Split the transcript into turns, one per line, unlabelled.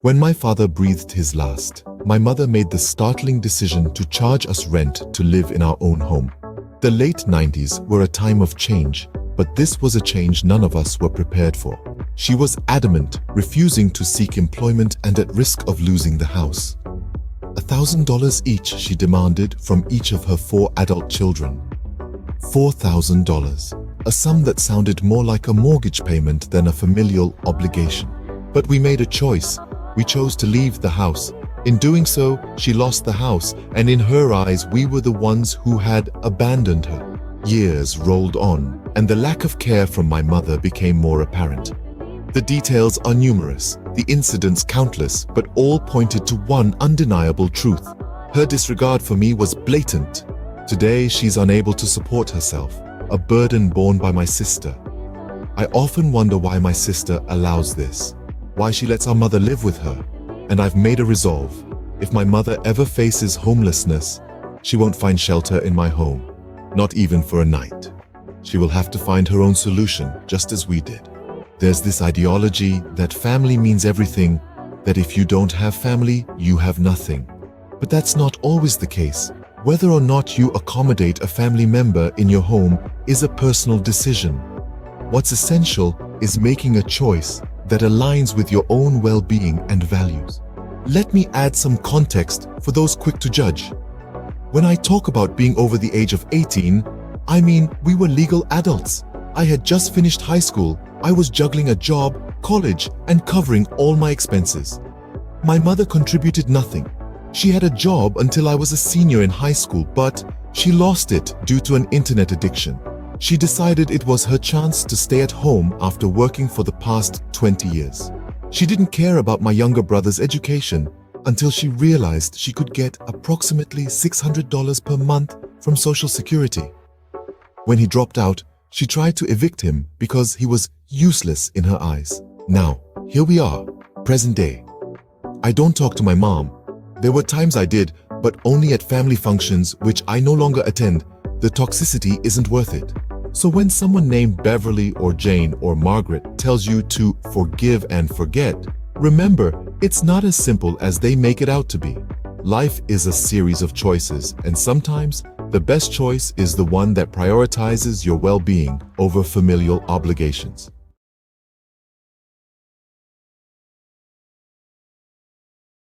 When my father breathed his last, my mother made the startling decision to charge us rent to live in our own home. The late 90s were a time of change, but this was a change none of us were prepared for. She was adamant, refusing to seek employment and at risk of losing the house. $1,000 each she demanded from each of her 4 adult children. $4,000, a sum that sounded more like a mortgage payment than a familial obligation. But we made a choice. We chose to leave the house. In doing so, she lost the house, and in her eyes, we were the ones who had abandoned her. Years rolled on, and the lack of care from my mother became more apparent. The details are numerous, the incidents countless, but all pointed to one undeniable truth. Her disregard for me was blatant. Today, she's unable to support herself, a burden borne by my sister. I often wonder why my sister allows this, why she lets our mother live with her. And I've made a resolve. If my mother ever faces homelessness, she won't find shelter in my home, not even for a night. She will have to find her own solution, just as we did. There's this ideology that family means everything, that if you don't have family, you have nothing. But that's not always the case. Whether or not you accommodate a family member in your home is a personal decision. What's essential is making a choice that aligns with your own well-being and values. Let me add some context for those quick to judge. When I talk about being over the age of 18, I mean we were legal adults. I had just finished high school. I was juggling a job, college, and covering all my expenses. My mother contributed nothing. She had a job until I was a senior in high school, but she lost it due to an internet addiction. She decided it was her chance to stay at home after working for the past 20 years. She didn't care about my younger brother's education until she realized she could get approximately $600 per month from Social Security. When he dropped out, she tried to evict him because he was useless in her eyes. Now, here we are, present day. I don't talk to my mom. There were times I did, but only at family functions which I no longer attend. The toxicity isn't worth it. So when someone named Beverly or Jane or Margaret tells you to forgive and forget, remember, it's not as simple as they make it out to be. Life is a series of choices, and sometimes the best choice is the one that prioritizes your well-being over familial obligations.